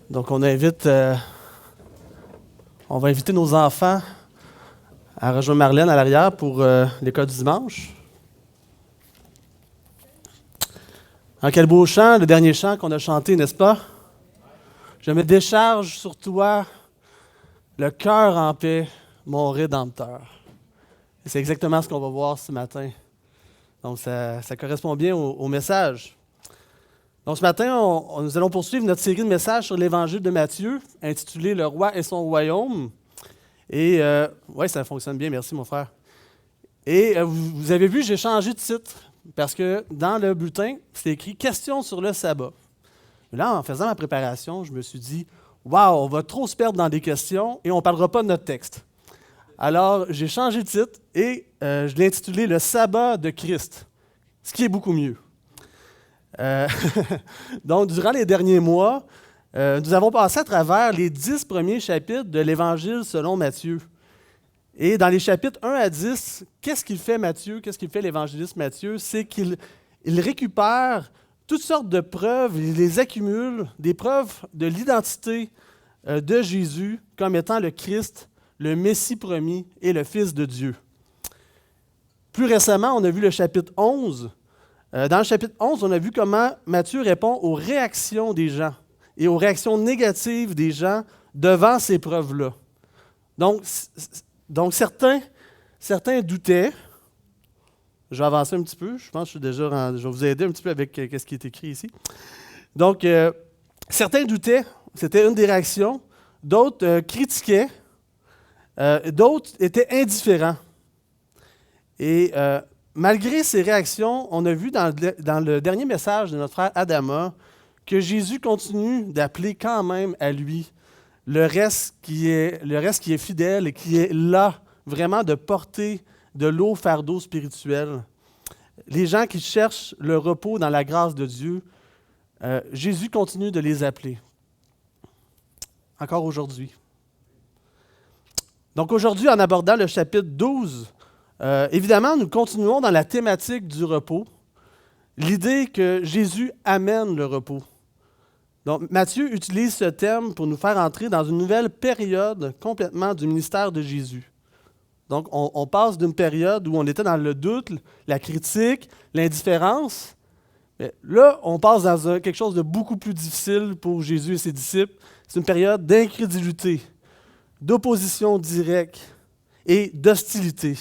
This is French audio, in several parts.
Donc, on va inviter nos enfants à rejoindre Marlène à l'arrière pour l'école du dimanche. Ah, quel beau chant, le dernier chant qu'on a chanté, n'est-ce pas? Je me décharge sur toi, le cœur en paix, mon Rédempteur. Et c'est exactement ce qu'on va voir ce matin. Donc, ça correspond bien au message. Donc, ce matin, nous allons poursuivre notre série de messages sur l'Évangile de Matthieu, intitulé « Le roi et son royaume ». Et, oui, ça fonctionne bien, merci mon frère. Et vous avez vu, j'ai changé de titre, parce que dans le bulletin, c'est écrit « Questions sur le sabbat ». Mais là, en faisant ma préparation, je me suis dit « Wow, on va trop se perdre dans des questions et on ne parlera pas de notre texte ». Alors, j'ai changé de titre et je l'ai intitulé « Le sabbat de Christ », ce qui est beaucoup mieux. Donc, durant les derniers mois, nous avons passé à travers les 10 premiers chapitres de l'Évangile selon Matthieu. Et dans les chapitres 1 à 10, qu'est-ce qu'il fait Matthieu, qu'est-ce qu'il fait l'évangéliste Matthieu? C'est qu'il récupère toutes sortes de preuves, il les accumule, des preuves de l'identité de Jésus comme étant le Christ, le Messie promis et le Fils de Dieu. Plus récemment, on a vu le chapitre 11. Dans le chapitre 11, on a vu comment Matthieu répond aux réactions des gens et aux réactions négatives des gens devant ces preuves-là. Donc certains doutaient. Je vais avancer un petit peu. Je pense que je vais vous aider un petit peu avec ce qui est écrit ici. Donc, certains doutaient, c'était une des réactions. D'autres critiquaient. D'autres étaient indifférents. Et malgré ces réactions, on a vu dans le dernier message de notre frère Adama que Jésus continue d'appeler quand même à lui le reste qui est fidèle et qui est là vraiment de porter de lourds fardeaux spirituels. Les gens qui cherchent le repos dans la grâce de Dieu, Jésus continue de les appeler. Encore aujourd'hui. Donc aujourd'hui, en abordant le chapitre 12, évidemment, nous continuons dans la thématique du repos, l'idée que Jésus amène le repos. Donc, Matthieu utilise ce thème pour nous faire entrer dans une nouvelle période complètement du ministère de Jésus. Donc, on passe d'une période où on était dans le doute, la critique, l'indifférence. Mais là, on passe dans quelque chose de beaucoup plus difficile pour Jésus et ses disciples. C'est une période d'incrédulité, d'opposition directe et d'hostilité.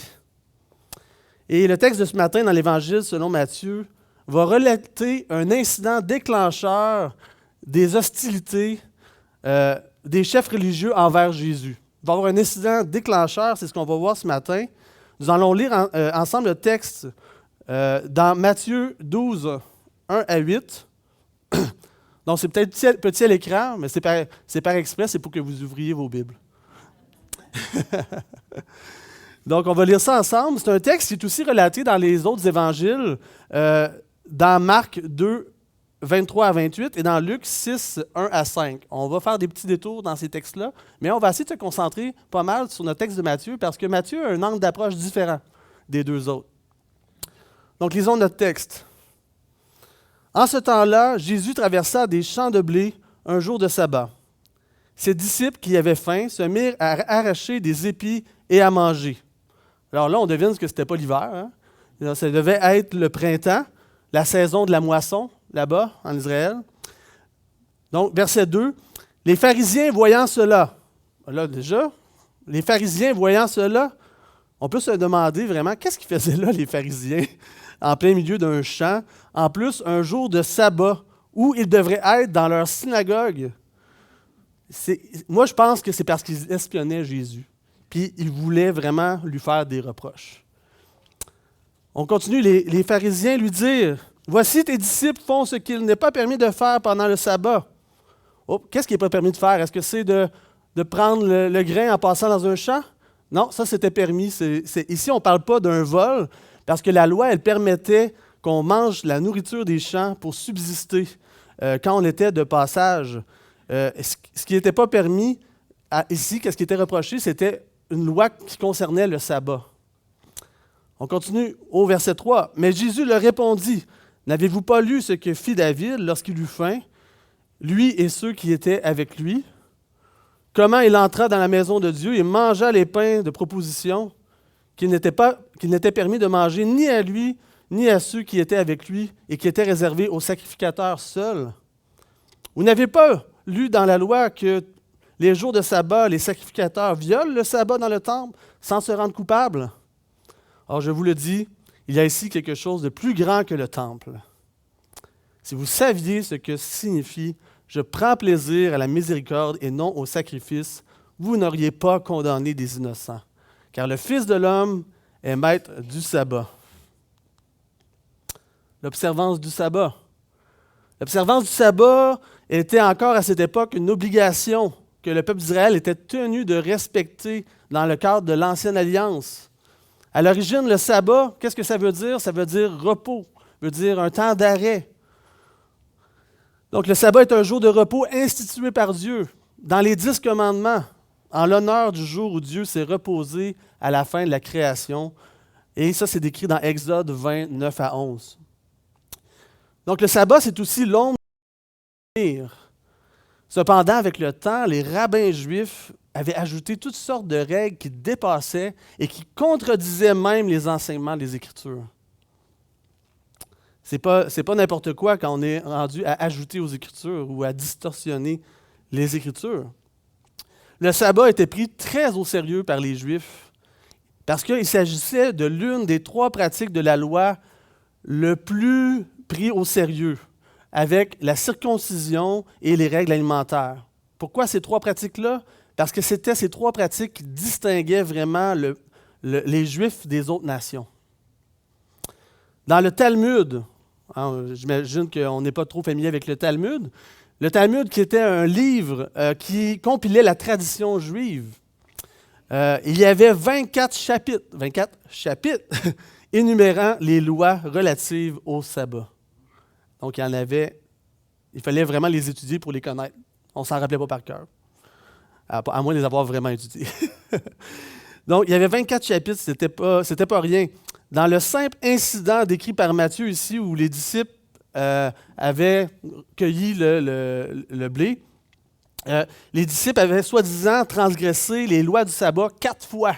Et le texte de ce matin dans l'Évangile selon Matthieu va relater un incident déclencheur des hostilités des chefs religieux envers Jésus. Il va y avoir un incident déclencheur, c'est ce qu'on va voir ce matin. Nous allons lire ensemble le texte dans Matthieu 12, 1 à 8. Donc c'est peut-être petit à l'écran, mais c'est par exprès, c'est pour que vous ouvriez vos Bibles. Donc, on va lire ça ensemble. C'est un texte qui est aussi relaté dans les autres évangiles, dans Marc 2, 23 à 28 et dans Luc 6, 1 à 5. On va faire des petits détours dans ces textes-là, mais on va essayer de se concentrer pas mal sur notre texte de Matthieu parce que Matthieu a un angle d'approche différent des deux autres. Donc, lisons notre texte. En ce temps-là, Jésus traversa des champs de blé un jour de sabbat. Ses disciples qui avaient faim se mirent à arracher des épis et à manger. Alors là, on devine que ce n'était pas l'hiver. Hein? Ça devait être le printemps, la saison de la moisson, là-bas, en Israël. Donc, verset 2. Les pharisiens voyant cela, là déjà, les pharisiens voyant cela, on peut se demander vraiment, qu'est-ce qu'ils faisaient là, les pharisiens, en plein milieu d'un champ, en plus, un jour de sabbat, où ils devraient être dans leur synagogue. Moi, je pense que c'est parce qu'ils espionnaient Jésus. Puis ils voulaient vraiment lui faire des reproches. On continue, les pharisiens lui dirent « Voici tes disciples font ce qu'il n'est pas permis de faire pendant le sabbat. » Oh, qu'est-ce qui n'est pas permis de faire? Est-ce que c'est de prendre le grain en passant dans un champ? Non, ça c'était permis. Ici, on ne parle pas d'un vol, parce que la loi, elle permettait qu'on mange la nourriture des champs pour subsister quand on était de passage. Ce qui n'était pas permis, ici, qu'est-ce qui était reproché, c'était une loi qui concernait le sabbat. On continue au verset 3. Mais Jésus leur répondit, « N'avez-vous pas lu ce que fit David lorsqu'il eut faim? lui et ceux qui étaient avec lui, comment il entra dans la maison de Dieu et mangea les pains de proposition qu'il n'était permis de manger ni à lui, ni à ceux qui étaient avec lui et qui étaient réservés aux sacrificateurs seuls. Vous n'avez pas lu dans la loi que les jours de sabbat, les sacrificateurs violent le sabbat dans le temple sans se rendre coupables? Or, je vous le dis, il y a ici quelque chose de plus grand que le temple. Si vous saviez ce que signifie « Je prends plaisir à la miséricorde et non au sacrifice », vous n'auriez pas condamné des innocents, car le Fils de l'homme est maître du sabbat. L'observance du sabbat. L'observance du sabbat était encore à cette époque une obligation que le peuple d'Israël était tenu de respecter dans le cadre de l'Ancienne Alliance. À l'origine, le sabbat, qu'est-ce que ça veut dire? Ça veut dire repos, ça veut dire un temps d'arrêt. Donc le sabbat est un jour de repos institué par Dieu dans les 10 commandements, en l'honneur du jour où Dieu s'est reposé à la fin de la création. Et ça, c'est décrit dans Exode 20, 9 à 11. Donc le sabbat, c'est aussi l'ombre de l'avenir. Cependant, avec le temps, les rabbins juifs avaient ajouté toutes sortes de règles qui dépassaient et qui contredisaient même les enseignements des Écritures. C'est pas n'importe quoi quand on est rendu à ajouter aux Écritures ou à distorsionner les Écritures. Le sabbat était pris très au sérieux par les Juifs parce qu'il s'agissait de l'une des 3 pratiques de la loi le plus pris au sérieux, avec la circoncision et les règles alimentaires. Pourquoi ces 3 pratiques-là? Parce que c'était ces 3 pratiques qui distinguaient vraiment les Juifs des autres nations. Dans le Talmud, j'imagine qu'on n'est pas trop familier avec le Talmud qui était un livre qui compilait la tradition juive, il y avait 24 chapitres énumérant les lois relatives au sabbat. Donc, il fallait vraiment les étudier pour les connaître. On ne s'en rappelait pas par cœur, à moins de les avoir vraiment étudiés. Donc, il y avait 24 chapitres, c'était pas rien. Dans le simple incident décrit par Matthieu ici, où les disciples avaient cueilli le blé, les disciples avaient soi-disant transgressé les lois du sabbat 4 fois.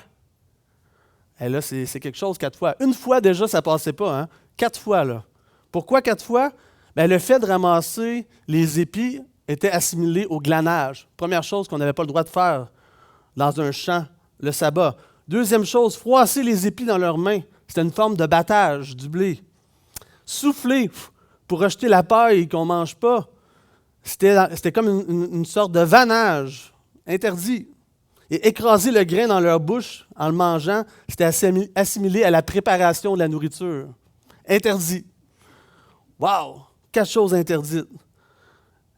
Et là, c'est quelque chose 4 fois. Une fois déjà, ça ne passait pas, hein? 4 fois, là. Pourquoi 4 fois? Bien, le fait de ramasser les épis était assimilé au glanage. Première chose qu'on n'avait pas le droit de faire dans un champ, le sabbat. Deuxième chose, froisser les épis dans leurs mains. C'était une forme de battage du blé. Souffler pour rejeter la paille qu'on ne mange pas. C'était comme une sorte de vannage interdit. Et écraser le grain dans leur bouche en le mangeant, c'était assimilé à la préparation de la nourriture. Interdit. Wow! 4 choses interdites.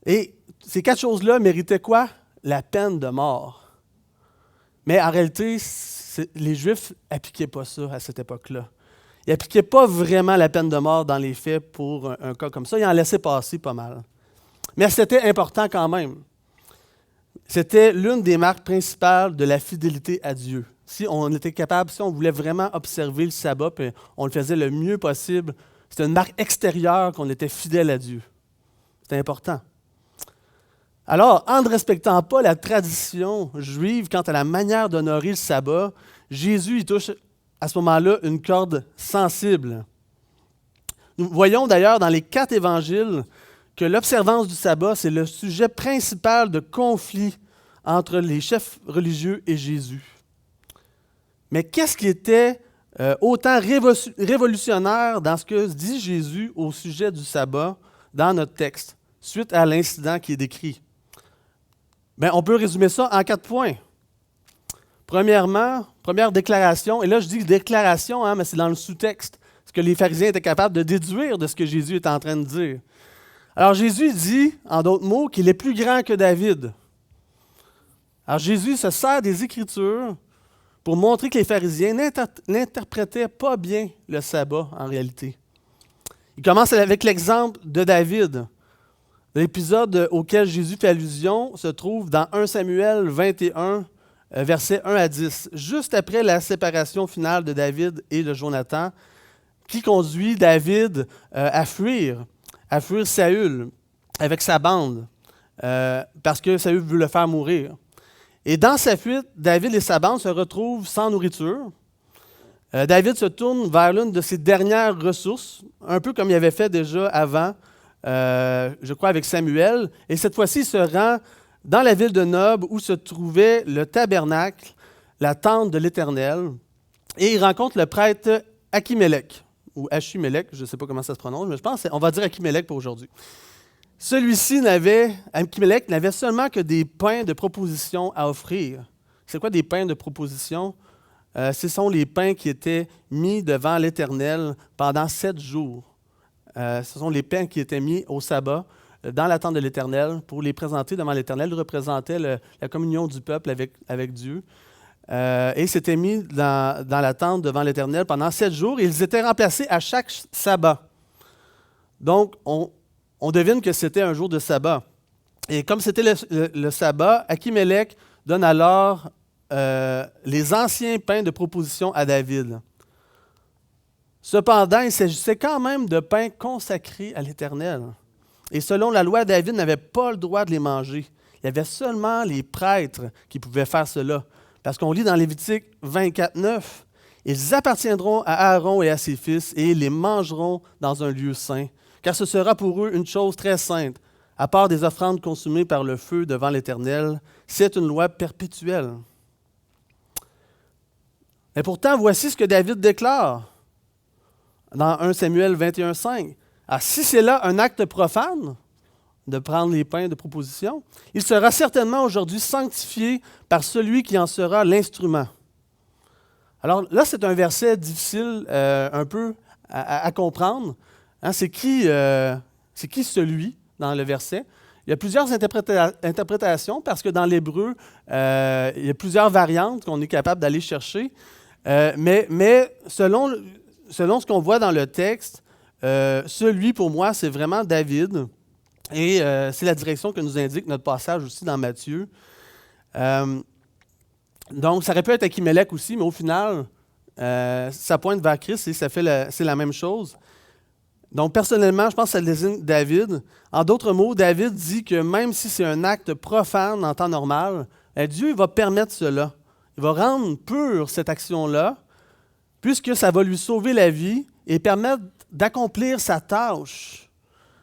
Et ces 4 choses-là méritaient quoi? La peine de mort. Mais en réalité, les Juifs n'appliquaient pas ça à cette époque-là. Ils n'appliquaient pas vraiment la peine de mort dans les faits pour un cas comme ça. Ils en laissaient passer pas mal. Mais c'était important quand même. C'était l'une des marques principales de la fidélité à Dieu. Si on était capable, si on voulait vraiment observer le sabbat, puis on le faisait le mieux possible, c'était une marque extérieure qu'on était fidèle à Dieu. C'était important. Alors, en ne respectant pas la tradition juive quant à la manière d'honorer le sabbat, Jésus y touche à ce moment-là une corde sensible. Nous voyons d'ailleurs dans les 4 évangiles que l'observance du sabbat, c'est le sujet principal de conflit entre les chefs religieux et Jésus. Mais qu'est-ce qui était autant révolutionnaire dans ce que dit Jésus au sujet du sabbat dans notre texte, suite à l'incident qui est décrit? Bien, on peut résumer ça en 4 points. Premièrement, première déclaration, et là je dis déclaration, mais c'est dans le sous-texte, ce que les pharisiens étaient capables de déduire de ce que Jésus est en train de dire. Alors Jésus dit, en d'autres mots, qu'il est plus grand que David. Alors Jésus se sert des Écritures pour montrer que les pharisiens n'interprétaient pas bien le sabbat en réalité. Il commence avec l'exemple de David. L'épisode auquel Jésus fait allusion se trouve dans 1 Samuel 21, versets 1 à 10, juste après la séparation finale de David et de Jonathan, qui conduit David à fuir Saül avec sa bande. parce que Saül veut le faire mourir. Et dans sa fuite, David et sa bande se retrouvent sans nourriture. David se tourne vers l'une de ses dernières ressources, un peu comme il avait fait déjà avant, je crois avec Samuel. Et cette fois-ci, il se rend dans la ville de Nob où se trouvait le tabernacle, la tente de l'Éternel. Et il rencontre le prêtre Achimélec, ou Achimélec, je ne sais pas comment ça se prononce, mais je pense qu'on va dire Achimélec pour aujourd'hui. Achimélec n'avait seulement que des pains de proposition à offrir. C'est quoi des pains de proposition? Ce sont les pains qui étaient mis devant l'Éternel pendant 7 jours. Ce sont les pains qui étaient mis au sabbat dans la tente de l'Éternel pour les présenter devant l'Éternel. Ils représentaient la communion du peuple avec Dieu. Et c'était mis dans la tente devant l'Éternel pendant 7 jours. Et ils étaient remplacés à chaque sabbat. Donc, on devine que c'était un jour de sabbat. Et comme c'était le sabbat, Achimélec donne alors les anciens pains de proposition à David. Cependant, il s'agissait quand même de pains consacrés à l'Éternel. Et selon la loi, David n'avait pas le droit de les manger. Il y avait seulement les prêtres qui pouvaient faire cela. Parce qu'on lit dans Lévitique 24, 9, « Ils appartiendront à Aaron et à ses fils, et ils les mangeront dans un lieu saint, car ce sera pour eux une chose très sainte, à part des offrandes consumées par le feu devant l'Éternel. C'est une loi perpétuelle. » Et pourtant, voici ce que David déclare dans 1 Samuel 21, 5. « Alors, si c'est là un acte profane, de prendre les pains de proposition, il sera certainement aujourd'hui sanctifié par celui qui en sera l'instrument. » Alors là, c'est un verset difficile un peu à comprendre. Hein, c'est qui celui dans le verset? Il y a plusieurs interprétations parce que dans l'hébreu, il y a plusieurs variantes qu'on est capable d'aller chercher. Mais selon ce qu'on voit dans le texte, celui pour moi, c'est vraiment David. Et c'est la direction que nous indique notre passage aussi dans Matthieu. Donc, ça aurait pu être Achimélec aussi, mais au final, ça pointe vers Christ et c'est la même chose. Donc, personnellement, je pense que ça désigne David. En d'autres mots, David dit que même si c'est un acte profane en temps normal, Dieu va permettre cela. Il va rendre pure cette action-là, puisque ça va lui sauver la vie et permettre d'accomplir sa tâche.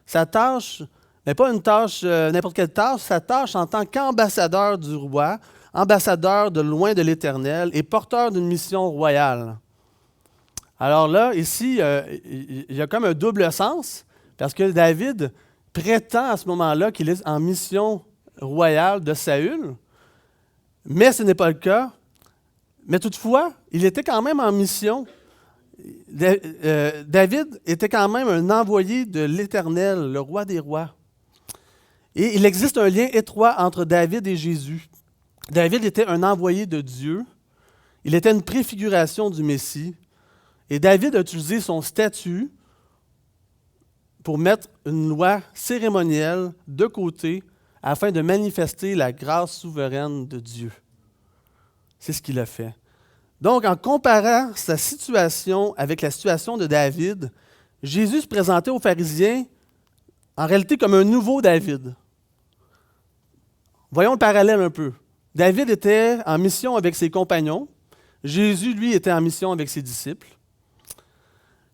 Sa tâche, mais pas une tâche, n'importe quelle tâche, sa tâche en tant qu'ambassadeur du roi, ambassadeur de loin de l'Éternel et porteur d'une mission royale. Alors là, ici, il y a comme un double sens, parce que David prétend à ce moment-là qu'il est en mission royale de Saül, mais ce n'est pas le cas. Mais toutefois, il était quand même en mission. David était quand même un envoyé de l'Éternel, le roi des rois. Et il existe un lien étroit entre David et Jésus. David était un envoyé de Dieu. Il était une préfiguration du Messie. Et David a utilisé son statut pour mettre une loi cérémonielle de côté afin de manifester la grâce souveraine de Dieu. C'est ce qu'il a fait. Donc, en comparant sa situation avec la situation de David, Jésus se présentait aux pharisiens en réalité comme un nouveau David. Voyons le parallèle un peu. David était en mission avec ses compagnons. Jésus, lui, était en mission avec ses disciples.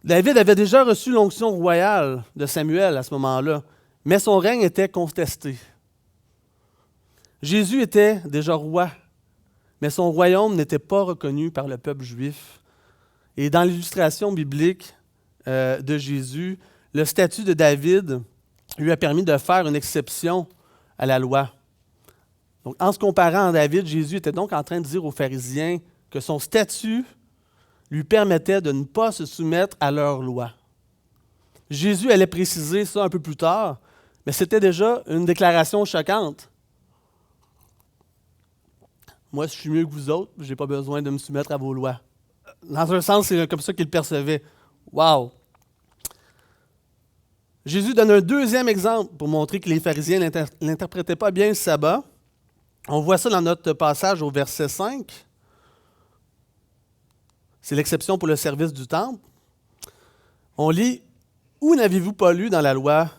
David avait déjà reçu l'onction royale de Samuel à ce moment-là, mais son règne était contesté. Jésus était déjà roi, mais son royaume n'était pas reconnu par le peuple juif. Et dans l'illustration biblique de Jésus, le statut de David lui a permis de faire une exception à la loi. Donc, en se comparant à David, Jésus était donc en train de dire aux pharisiens que son statut lui permettait de ne pas se soumettre à leur loi. Jésus allait préciser ça un peu plus tard, mais c'était déjà une déclaration choquante. Moi, je suis mieux que vous autres, je n'ai pas besoin de me soumettre à vos lois. Dans un sens, c'est comme ça qu'il le percevait. Wow! Jésus donne un deuxième exemple pour montrer que les pharisiens n'interprétaient pas bien le sabbat. On voit ça dans notre passage au verset 5. C'est l'exception pour le service du temple. On lit « Où n'avez-vous pas lu dans la loi? »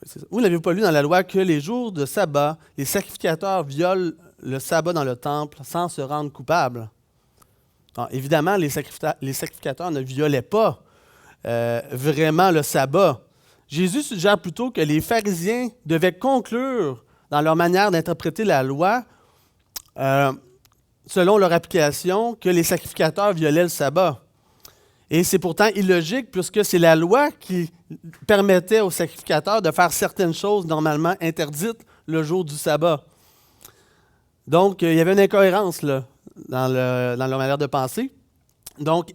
c'est ça. Vous n'avez pas lu dans la loi que les jours de sabbat, les sacrificateurs violent le sabbat dans le temple sans se rendre coupables. Alors, évidemment, les sacrificateurs ne violaient pas vraiment le sabbat. Jésus suggère plutôt que les pharisiens devaient conclure dans leur manière d'interpréter la loi, selon leur application, que les sacrificateurs violaient le sabbat. Et c'est pourtant illogique puisque c'est la loi qui permettait aux sacrificateurs de faire certaines choses normalement interdites le jour du sabbat. Donc, il y avait une incohérence là, dans leur manière de penser. Donc,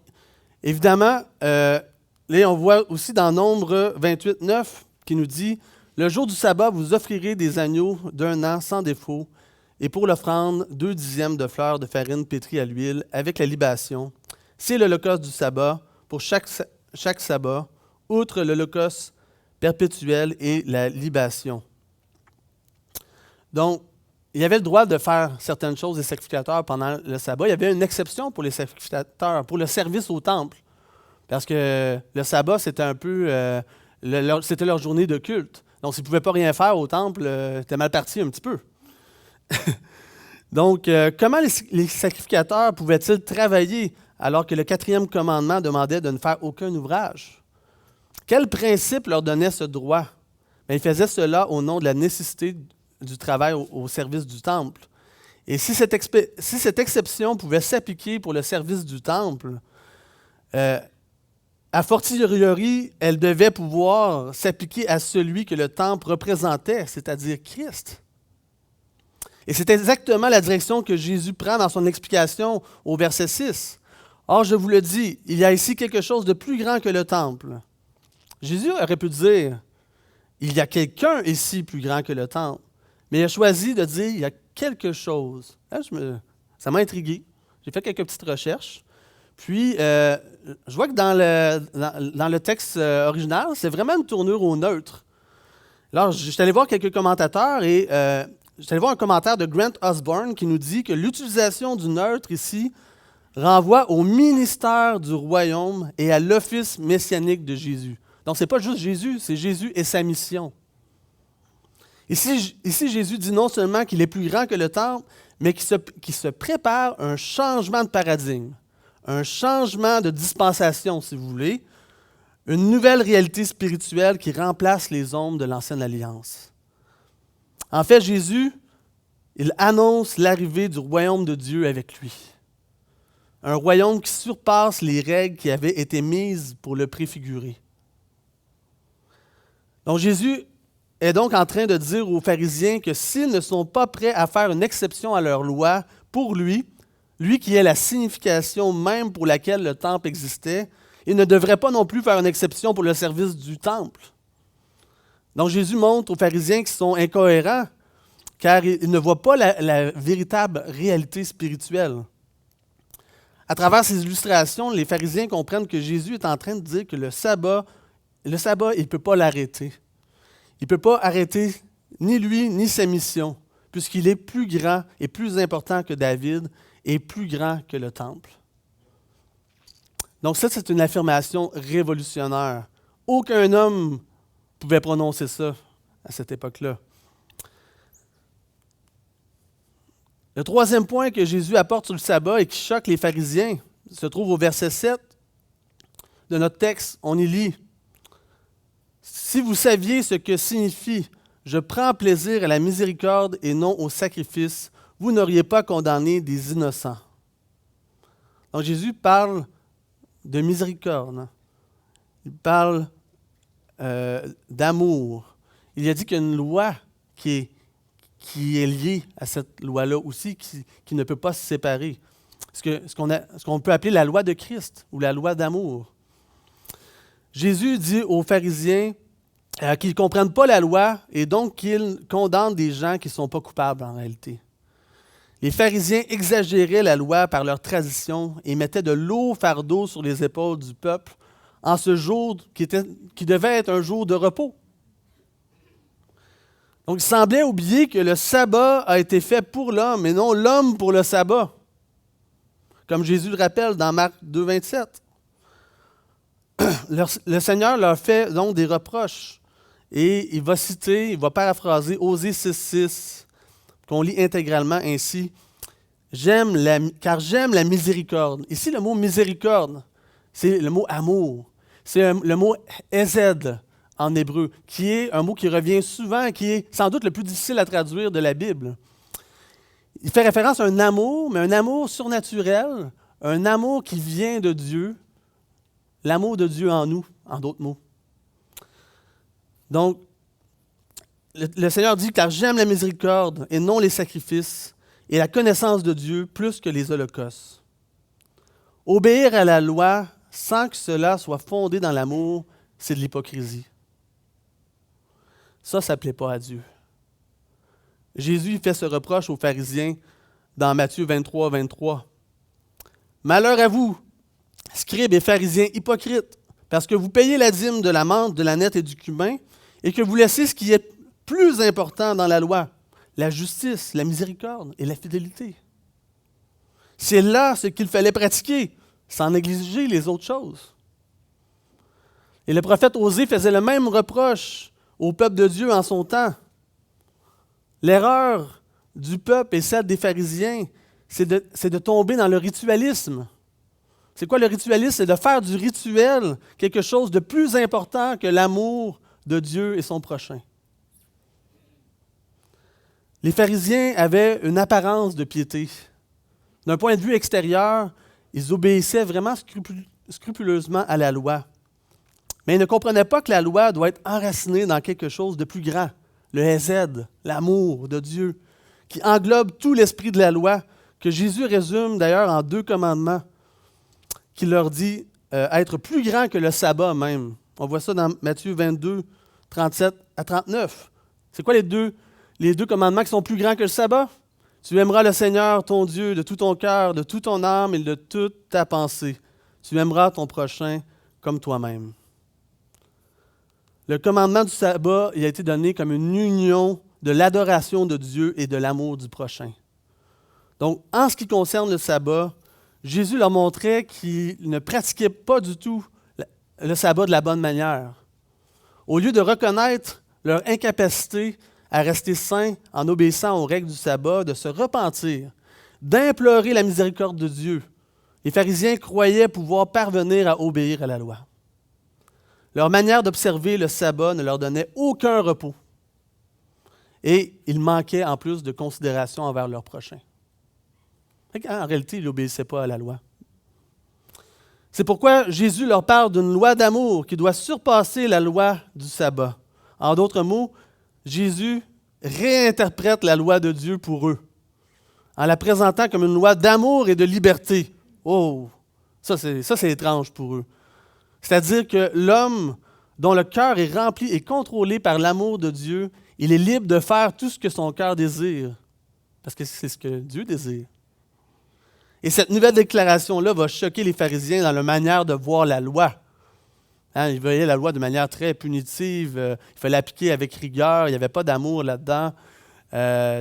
évidemment, là, on voit aussi dans Nombre 28, 9 qui nous dit « Le jour du sabbat, vous offrirez des agneaux d'1 an sans défaut, et pour l'offrande, 2 dixièmes de fleurs de farine pétrie à l'huile, avec la libation. C'est l'holocauste du sabbat pour chaque sabbat, outre l'holocauste perpétuel et la libation. » Donc, il y avait le droit de faire certaines choses des sacrificateurs pendant le sabbat. Il y avait une exception pour les sacrificateurs, pour le service au temple. Parce que le sabbat, c'était un peu c'était leur journée de culte. Donc, s'ils ne pouvaient pas rien faire au temple, c'était mal parti un petit peu. Donc, comment les sacrificateurs pouvaient-ils travailler alors que le 4e commandement demandait de ne faire aucun ouvrage? Quel principe leur donnait ce droit? Bien, ils faisaient cela au nom de la nécessité du travail au service du temple. Et si cette exception pouvait s'appliquer pour le service du temple, a fortiori, elle devait pouvoir s'appliquer à celui que le temple représentait, c'est-à-dire Christ. Et c'est exactement la direction que Jésus prend dans son explication au verset 6. « Or, je vous le dis, il y a ici quelque chose de plus grand que le temple. » Jésus aurait pu dire « Il y a quelqu'un ici plus grand que le temple. » Mais il a choisi de dire « Il y a quelque chose. » Là, ça m'a intrigué. J'ai fait quelques petites recherches. Puis, je vois que dans le texte original, c'est vraiment une tournure au neutre. Alors, je suis allé voir quelques commentateurs et je suis allé voir un commentaire de Grant Osborne qui nous dit que l'utilisation du neutre ici renvoie au ministère du royaume et à l'office messianique de Jésus. Donc, ce n'est pas juste Jésus, c'est Jésus et sa mission. Ici, Jésus dit non seulement qu'il est plus grand que le temple, mais qu'il se prépare un changement de paradigme, un changement de dispensation, si vous voulez, une nouvelle réalité spirituelle qui remplace les ombres de l'ancienne alliance. En fait, Jésus, il annonce l'arrivée du royaume de Dieu avec lui. Un royaume qui surpasse les règles qui avaient été mises pour le préfigurer. Donc Jésus est donc en train de dire aux pharisiens que s'ils ne sont pas prêts à faire une exception à leur loi pour lui qui est la signification même pour laquelle le temple existait, ils ne devraient pas non plus faire une exception pour le service du temple. Donc Jésus montre aux pharisiens qu'ils sont incohérents car ils ne voient pas la véritable réalité spirituelle. À travers ces illustrations, les pharisiens comprennent que Jésus est en train de dire que le sabbat, il ne peut pas l'arrêter. Il ne peut pas arrêter ni lui, ni sa mission, puisqu'il est plus grand et plus important que David et plus grand que le temple. Donc ça, c'est une affirmation révolutionnaire. Aucun homme pouvait prononcer ça à cette époque-là. Le 3e point que Jésus apporte sur le sabbat et qui choque les pharisiens se trouve au verset 7 de notre texte. On y lit « Si vous saviez ce que signifie « Je prends plaisir à la miséricorde et non au sacrifice », vous n'auriez pas condamné des innocents. » Donc Jésus parle de miséricorde. Il parle d'amour. Il a dit qu'il y a une loi qui est liée à cette loi-là aussi, qui ne peut pas se séparer. Ce qu'on peut appeler la loi de Christ ou la loi d'amour. Jésus dit aux pharisiens qu'ils ne comprennent pas la loi et donc qu'ils condamnent des gens qui ne sont pas coupables en réalité. Les pharisiens exagéraient la loi par leur tradition et mettaient de lourds fardeaux sur les épaules du peuple en ce jour qui devait être un jour de repos. Donc, il semblait oublier que le sabbat a été fait pour l'homme et non l'homme pour le sabbat. Comme Jésus le rappelle dans Marc 2, 27. Le Seigneur leur fait donc des reproches Et il va paraphraser Osée 6.6, qu'on lit intégralement ainsi. Car j'aime la miséricorde. Ici, le mot miséricorde, c'est le mot amour. C'est le mot hesed en hébreu, qui est un mot qui revient souvent, qui est sans doute le plus difficile à traduire de la Bible. Il fait référence à un amour, mais un amour surnaturel, un amour qui vient de Dieu, l'amour de Dieu en nous, en d'autres mots. Donc, le Seigneur dit « Car j'aime la miséricorde et non les sacrifices, et la connaissance de Dieu plus que les holocaustes. » Obéir à la loi sans que cela soit fondé dans l'amour, c'est de l'hypocrisie. Ça ne plaît pas à Dieu. Jésus fait ce reproche aux pharisiens dans Matthieu 23. « Malheur à vous, scribes et pharisiens hypocrites, parce que vous payez la dîme de la menthe, de la nette et du cumin, et que vous laissez ce qui est plus important dans la loi, la justice, la miséricorde et la fidélité. C'est là ce qu'il fallait pratiquer, sans négliger les autres choses. » Et le prophète Osée faisait le même reproche au peuple de Dieu en son temps. L'erreur du peuple et celle des pharisiens, c'est de tomber dans le ritualisme. C'est quoi le ritualisme? C'est de faire du rituel quelque chose de plus important que l'amour de Dieu et son prochain. Les pharisiens avaient une apparence de piété. D'un point de vue extérieur, ils obéissaient vraiment scrupuleusement à la loi. Mais ils ne comprenaient pas que la loi doit être enracinée dans quelque chose de plus grand, le hesed, l'amour de Dieu, qui englobe tout l'esprit de la loi, que Jésus résume d'ailleurs en 2 commandements, qui leur dit être plus grand que le sabbat même. On voit ça dans Matthieu 22, 37 à 39. C'est quoi les deux commandements qui sont plus grands que le sabbat? Tu aimeras le Seigneur, ton Dieu, de tout ton cœur, de toute ton âme et de toute ta pensée. Tu aimeras ton prochain comme toi-même. Le commandement du sabbat, il a été donné comme une union de l'adoration de Dieu et de l'amour du prochain. Donc, en ce qui concerne le sabbat, Jésus leur montrait qu'ils ne pratiquaient pas du tout le sabbat de la bonne manière. Au lieu de reconnaître leur incapacité à rester saints en obéissant aux règles du sabbat, de se repentir, d'implorer la miséricorde de Dieu, les pharisiens croyaient pouvoir parvenir à obéir à la loi. Leur manière d'observer le sabbat ne leur donnait aucun repos. Et ils manquaient en plus de considération envers leur prochain. En réalité, ils n'obéissaient pas à la loi. C'est pourquoi Jésus leur parle d'une loi d'amour qui doit surpasser la loi du sabbat. En d'autres mots, Jésus réinterprète la loi de Dieu pour eux, en la présentant comme une loi d'amour et de liberté. Oh, ça c'est étrange pour eux. C'est-à-dire que l'homme dont le cœur est rempli et contrôlé par l'amour de Dieu, il est libre de faire tout ce que son cœur désire, parce que c'est ce que Dieu désire. Et cette nouvelle déclaration-là va choquer les pharisiens dans leur manière de voir la loi. Ils voyaient la loi de manière très punitive, il fallait l'appliquer avec rigueur, il n'y avait pas d'amour là-dedans.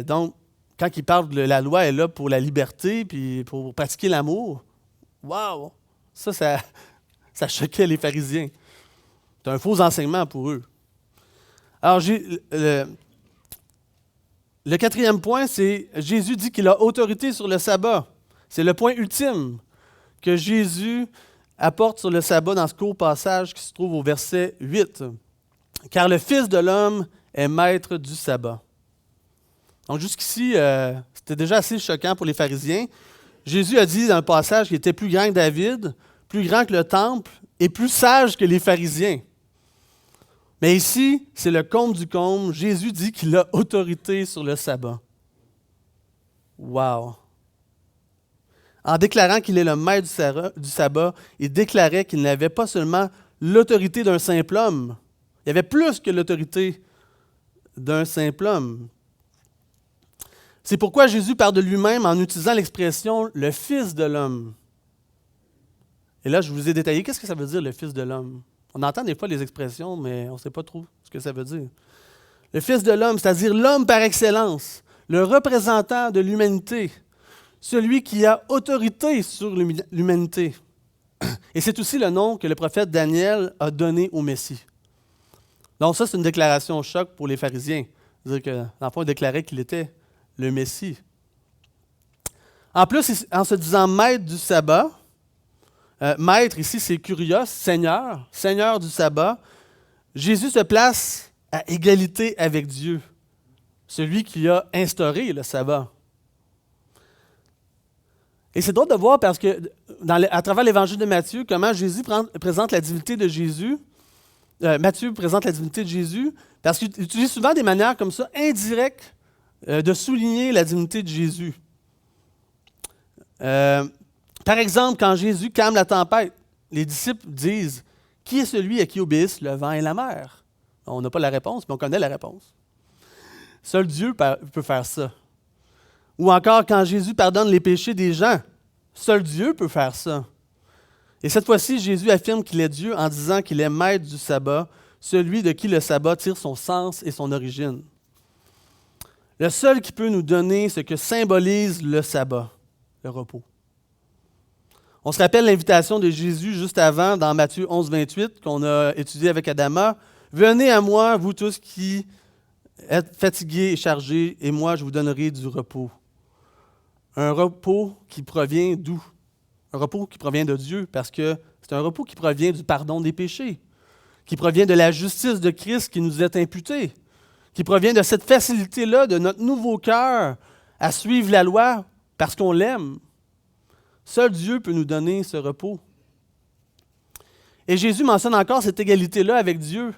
Donc, quand ils parlent de la loi est là pour la liberté, puis pour pratiquer l'amour, wow! Ça choquait les pharisiens. C'est un faux enseignement pour eux. Alors, le 4e point, c'est Jésus dit qu'il a autorité sur le sabbat. C'est le point ultime que Jésus apporte sur le sabbat dans ce court passage qui se trouve au verset 8. « Car le Fils de l'homme est maître du sabbat. » Donc jusqu'ici, c'était déjà assez choquant pour les pharisiens. Jésus a dit dans un passage qu'il était plus grand que David, plus grand que le temple et plus sage que les pharisiens. Mais ici, c'est le comble du comble. Jésus dit qu'il a autorité sur le sabbat. Wow! En déclarant qu'il est le maître du sabbat, il déclarait qu'il n'avait pas seulement l'autorité d'un simple homme. Il y avait plus que l'autorité d'un simple homme. C'est pourquoi Jésus parle de lui-même en utilisant l'expression « le Fils de l'homme ». Et là, je vous ai détaillé, qu'est-ce que ça veut dire, le Fils de l'homme? On entend des fois les expressions, mais on ne sait pas trop ce que ça veut dire. Le Fils de l'homme, c'est-à-dire l'homme par excellence, le représentant de l'humanité, celui qui a autorité sur l'humanité. Et c'est aussi le nom que le prophète Daniel a donné au Messie. Donc ça, c'est une déclaration choc pour les pharisiens. C'est-à-dire que, dans le fond, ils déclaraient qu'il était le Messie. En plus, en se disant maître du sabbat, maître ici, c'est kurios, Seigneur, Seigneur du sabbat, Jésus se place à égalité avec Dieu, celui qui a instauré le sabbat. Et c'est drôle de voir parce que, à travers l'évangile de Matthieu, comment Jésus présente la divinité de Jésus. Matthieu présente la divinité de Jésus parce qu'il utilise souvent des manières comme ça, indirectes, de souligner la divinité de Jésus. Par exemple, quand Jésus calme la tempête, les disciples disent « Qui est celui à qui obéissent le vent et la mer? » On n'a pas la réponse, mais on connaît la réponse. Seul Dieu peut faire ça. Ou encore, quand Jésus pardonne les péchés des gens, seul Dieu peut faire ça. Et cette fois-ci, Jésus affirme qu'il est Dieu en disant qu'il est maître du sabbat, celui de qui le sabbat tire son sens et son origine. Le seul qui peut nous donner ce que symbolise le sabbat, le repos. On se rappelle l'invitation de Jésus juste avant, dans Matthieu 11, 28, qu'on a étudié avec Adama. « Venez à moi, vous tous qui êtes fatigués et chargés, et moi je vous donnerai du repos. » Un repos qui provient d'où? Un repos qui provient de Dieu, parce que c'est un repos qui provient du pardon des péchés, qui provient de la justice de Christ qui nous est imputée, qui provient de cette facilité-là, de notre nouveau cœur à suivre la loi parce qu'on l'aime. Seul Dieu peut nous donner ce repos. Et Jésus mentionne encore cette égalité-là avec Dieu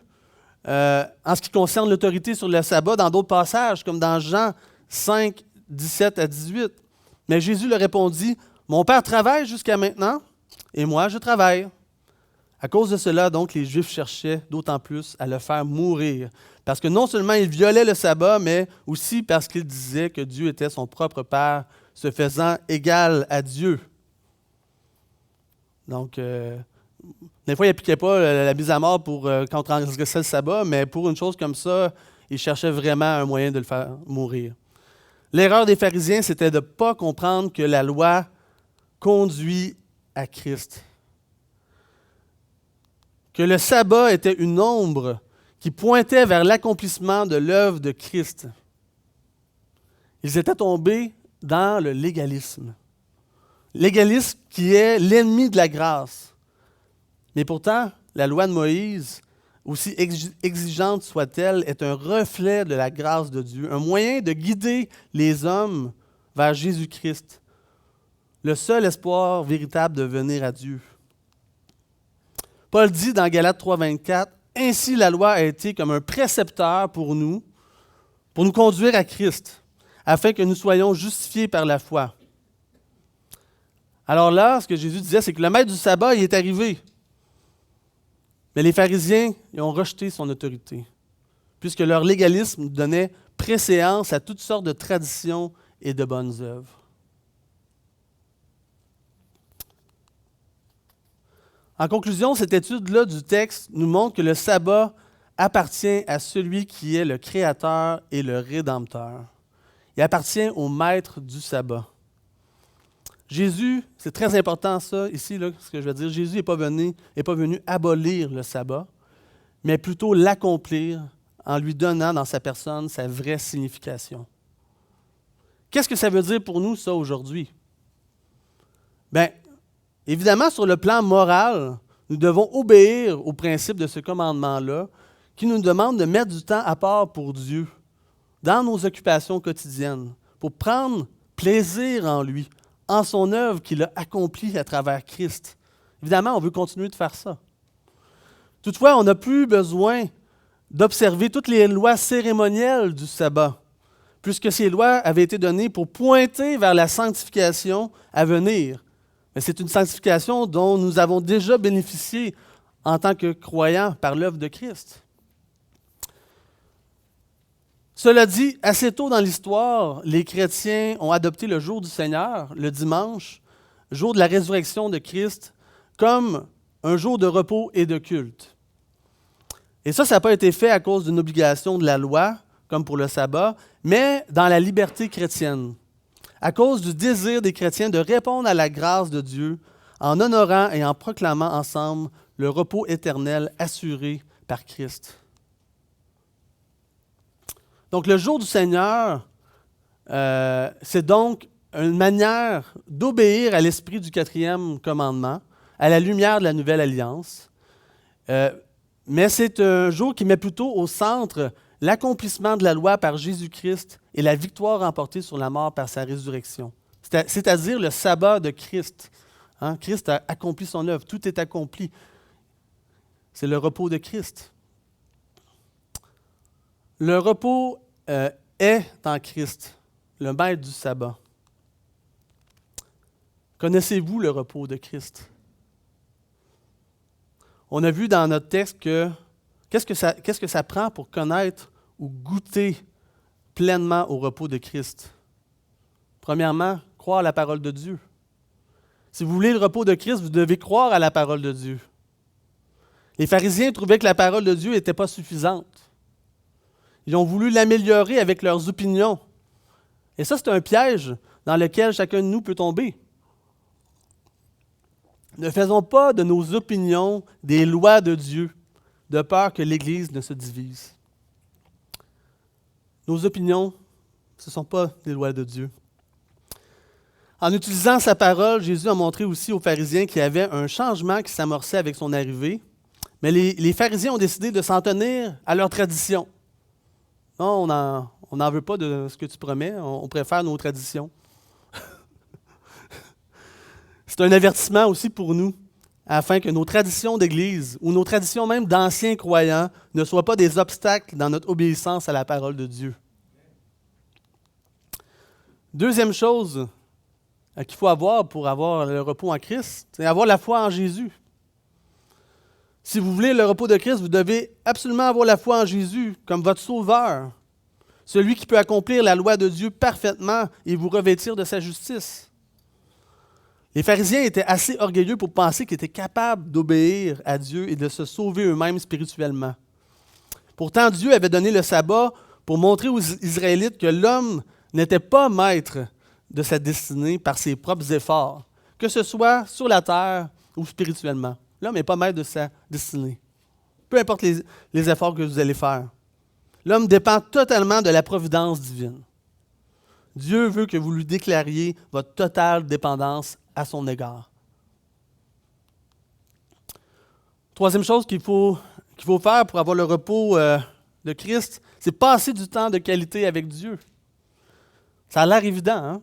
en ce qui concerne l'autorité sur le sabbat dans d'autres passages, comme dans Jean 5, 17 à 18. Mais Jésus leur répondit, « Mon Père travaille jusqu'à maintenant, et moi je travaille. » À cause de cela, donc, les Juifs cherchaient d'autant plus à le faire mourir, parce que non seulement il violait le sabbat, mais aussi parce qu'il disait que Dieu était son propre Père, se faisant égal à Dieu. Donc, des fois, il n'appliquait pas la mise à mort pour quand on transgressait le sabbat, mais pour une chose comme ça, il cherchait vraiment un moyen de le faire mourir. L'erreur des pharisiens, c'était de ne pas comprendre que la loi conduit à Christ. Que le sabbat était une ombre qui pointait vers l'accomplissement de l'œuvre de Christ. Ils étaient tombés dans le légalisme. Légalisme qui est l'ennemi de la grâce. Mais pourtant, la loi de Moïse, aussi exigeante soit-elle, est un reflet de la grâce de Dieu, un moyen de guider les hommes vers Jésus-Christ, le seul espoir véritable de venir à Dieu. Paul dit dans Galates 3, 24, « Ainsi la loi a été comme un précepteur pour nous conduire à Christ, afin que nous soyons justifiés par la foi. » Alors là, ce que Jésus disait, c'est que le maître du sabbat, il est arrivé. Mais les pharisiens, ils ont rejeté son autorité, puisque leur légalisme donnait préséance à toutes sortes de traditions et de bonnes œuvres. En conclusion, cette étude-là du texte nous montre que le sabbat appartient à celui qui est le Créateur et le Rédempteur. Il appartient au maître du sabbat. Jésus, c'est très important ça, ici, là, ce que je veux dire, Jésus n'est pas venu abolir le sabbat, mais plutôt l'accomplir en lui donnant dans sa personne sa vraie signification. Qu'est-ce que ça veut dire pour nous, ça, aujourd'hui? Bien, évidemment, sur le plan moral, nous devons obéir au principe de ce commandement-là qui nous demande de mettre du temps à part pour Dieu dans nos occupations quotidiennes, pour prendre plaisir en lui, en son œuvre qu'il a accomplie à travers Christ. Évidemment, on veut continuer de faire ça. Toutefois, on n'a plus besoin d'observer toutes les lois cérémonielles du sabbat, puisque ces lois avaient été données pour pointer vers la sanctification à venir. Mais c'est une sanctification dont nous avons déjà bénéficié en tant que croyants par l'œuvre de Christ. Cela dit, assez tôt dans l'histoire, les chrétiens ont adopté le jour du Seigneur, le dimanche, jour de la résurrection de Christ, comme un jour de repos et de culte. Et ça n'a pas été fait à cause d'une obligation de la loi, comme pour le sabbat, mais dans la liberté chrétienne, à cause du désir des chrétiens de répondre à la grâce de Dieu en honorant et en proclamant ensemble le repos éternel assuré par Christ. Donc, le jour du Seigneur, c'est donc une manière d'obéir à l'esprit du 4e commandement, à la lumière de la nouvelle alliance. Mais c'est un jour qui met plutôt au centre l'accomplissement de la loi par Jésus-Christ et la victoire remportée sur la mort par sa résurrection. C'est-à-dire le sabbat de Christ. Hein? Christ a accompli son œuvre, tout est accompli. C'est le repos de Christ. Le repos est en Christ, le maître du sabbat. Connaissez-vous le repos de Christ? On a vu dans notre texte que qu'est-ce que ça prend pour connaître ou goûter pleinement au repos de Christ? Premièrement, croire à la parole de Dieu. Si vous voulez le repos de Christ, vous devez croire à la parole de Dieu. Les pharisiens trouvaient que la parole de Dieu n'était pas suffisante. Ils ont voulu l'améliorer avec leurs opinions. Et ça, c'est un piège dans lequel chacun de nous peut tomber. Ne faisons pas de nos opinions des lois de Dieu, de peur que l'Église ne se divise. Nos opinions, ce ne sont pas des lois de Dieu. En utilisant sa parole, Jésus a montré aussi aux pharisiens qu'il y avait un changement qui s'amorçait avec son arrivée. Mais les pharisiens ont décidé de s'en tenir à leur tradition. Non, on n'en veut pas de ce que tu promets, on préfère nos traditions. C'est un avertissement aussi pour nous, afin que nos traditions d'Église ou nos traditions même d'anciens croyants ne soient pas des obstacles dans notre obéissance à la parole de Dieu. Deuxième chose qu'il faut avoir pour avoir le repos en Christ, c'est avoir la foi en Jésus. Si vous voulez le repos de Christ, vous devez absolument avoir la foi en Jésus comme votre sauveur, celui qui peut accomplir la loi de Dieu parfaitement et vous revêtir de sa justice. Les pharisiens étaient assez orgueilleux pour penser qu'ils étaient capables d'obéir à Dieu et de se sauver eux-mêmes spirituellement. Pourtant, Dieu avait donné le sabbat pour montrer aux Israélites que l'homme n'était pas maître de sa destinée par ses propres efforts, que ce soit sur la terre ou spirituellement. L'homme n'est pas maître de sa destinée. Peu importe les efforts que vous allez faire. L'homme dépend totalement de la providence divine. Dieu veut que vous lui déclariez votre totale dépendance à son égard. Troisième chose qu'il faut faire pour avoir le repos de Christ, c'est passer du temps de qualité avec Dieu. Ça a l'air évident, hein?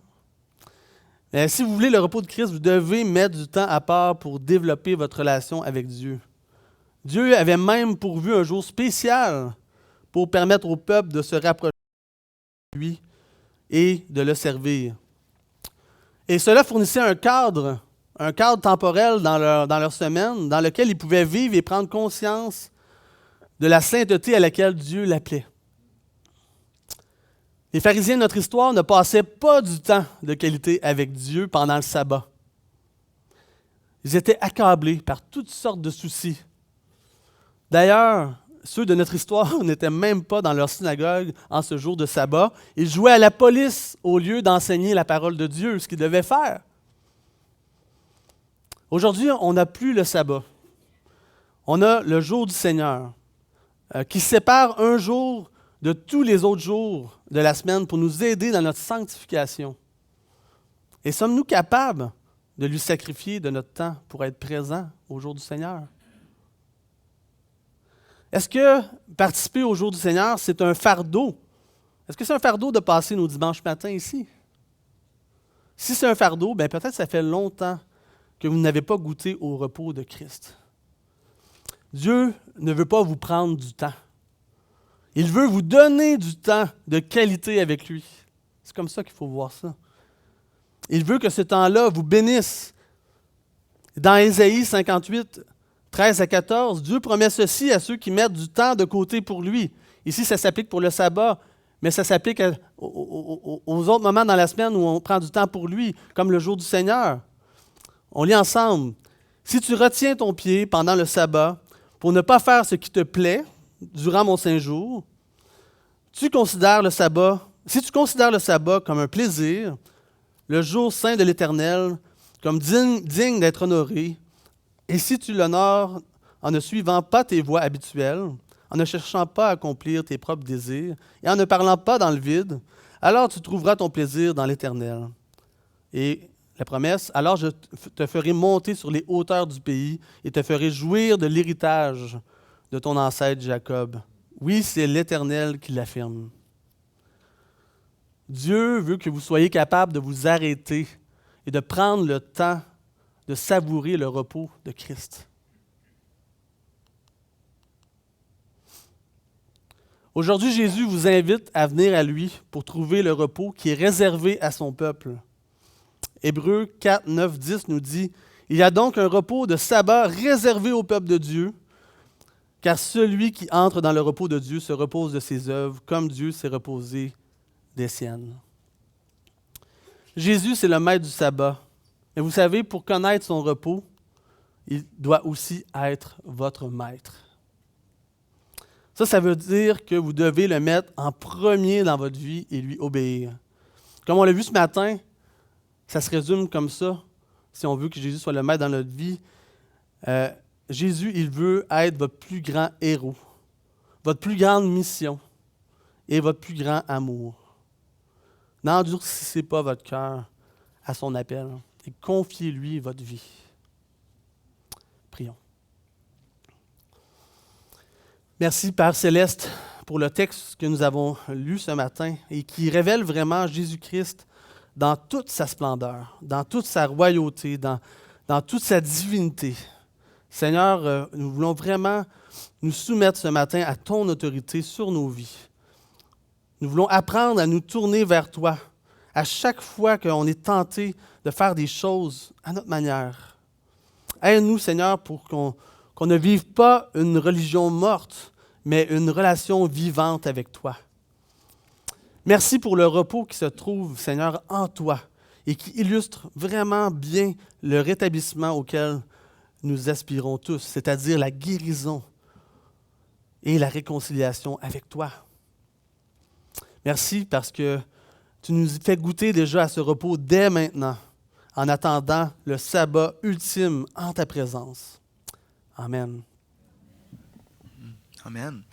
Mais si vous voulez le repos de Christ, vous devez mettre du temps à part pour développer votre relation avec Dieu. Dieu avait même pourvu un jour spécial pour permettre au peuple de se rapprocher de lui et de le servir. Et cela fournissait un cadre temporel dans leur semaine, dans lequel ils pouvaient vivre et prendre conscience de la sainteté à laquelle Dieu l'appelait. Les pharisiens de notre histoire ne passaient pas du temps de qualité avec Dieu pendant le sabbat. Ils étaient accablés par toutes sortes de soucis. D'ailleurs, ceux de notre histoire n'étaient même pas dans leur synagogue en ce jour de sabbat. Ils jouaient à la police au lieu d'enseigner la parole de Dieu, ce qu'ils devaient faire. Aujourd'hui, on n'a plus le sabbat. On a le jour du Seigneur qui sépare un jour de tous les autres jours de la semaine pour nous aider dans notre sanctification. Et sommes-nous capables de lui sacrifier de notre temps pour être présents au jour du Seigneur? Est-ce que participer au jour du Seigneur, c'est un fardeau? Est-ce que c'est un fardeau de passer nos dimanches matins ici? Si c'est un fardeau, bien peut-être ça fait longtemps que vous n'avez pas goûté au repos de Christ. Dieu ne veut pas vous prendre du temps. Il veut vous donner du temps de qualité avec lui. C'est comme ça qu'il faut voir ça. Il veut que ce temps-là vous bénisse. Dans Ésaïe 58, 13 à 14, Dieu promet ceci à ceux qui mettent du temps de côté pour lui. Ici, ça s'applique pour le sabbat, mais ça s'applique aux autres moments dans la semaine où on prend du temps pour lui, comme le jour du Seigneur. On lit ensemble. « Si tu retiens ton pied pendant le sabbat pour ne pas faire ce qui te plaît durant mon saint jour, si tu considères le sabbat comme un plaisir, le jour saint de l'Éternel, comme digne d'être honoré, et si tu l'honores en ne suivant pas tes voies habituelles, en ne cherchant pas à accomplir tes propres désirs et en ne parlant pas dans le vide, alors tu trouveras ton plaisir dans l'Éternel. Et la promesse, alors je te ferai monter sur les hauteurs du pays et te ferai jouir de l'héritage de ton ancêtre Jacob. Oui, c'est l'Éternel qui l'affirme. Dieu veut que vous soyez capable de vous arrêter et de prendre le temps de savourer le repos de Christ. Aujourd'hui, Jésus vous invite à venir à lui pour trouver le repos qui est réservé à son peuple. Hébreux 4, 9, 10 nous dit « Il y a donc un repos de sabbat réservé au peuple de Dieu, car celui qui entre dans le repos de Dieu se repose de ses œuvres, comme Dieu s'est reposé des siennes. » Jésus, c'est le maître du sabbat. Mais vous savez, pour connaître son repos, il doit aussi être votre maître. Ça veut dire que vous devez le mettre en premier dans votre vie et lui obéir. Comme on l'a vu ce matin, ça se résume comme ça, si on veut que Jésus soit le maître dans notre vie. Jésus, il veut être votre plus grand héros, votre plus grande mission et votre plus grand amour. N'endurcissez pas votre cœur à son appel et confiez-lui votre vie. Prions. Merci, Père Céleste, pour le texte que nous avons lu ce matin et qui révèle vraiment Jésus-Christ dans toute sa splendeur, dans toute sa royauté, dans toute sa divinité. Seigneur, nous voulons vraiment nous soumettre ce matin à ton autorité sur nos vies. Nous voulons apprendre à nous tourner vers toi à chaque fois qu'on est tenté de faire des choses à notre manière. Aide-nous, Seigneur, pour qu'on ne vive pas une religion morte, mais une relation vivante avec toi. Merci pour le repos qui se trouve, Seigneur, en toi et qui illustre vraiment bien le rétablissement auquel nous aspirons tous, c'est-à-dire la guérison et la réconciliation avec toi. Merci parce que tu nous fais goûter déjà à ce repos dès maintenant, en attendant le sabbat ultime en ta présence. Amen. Amen.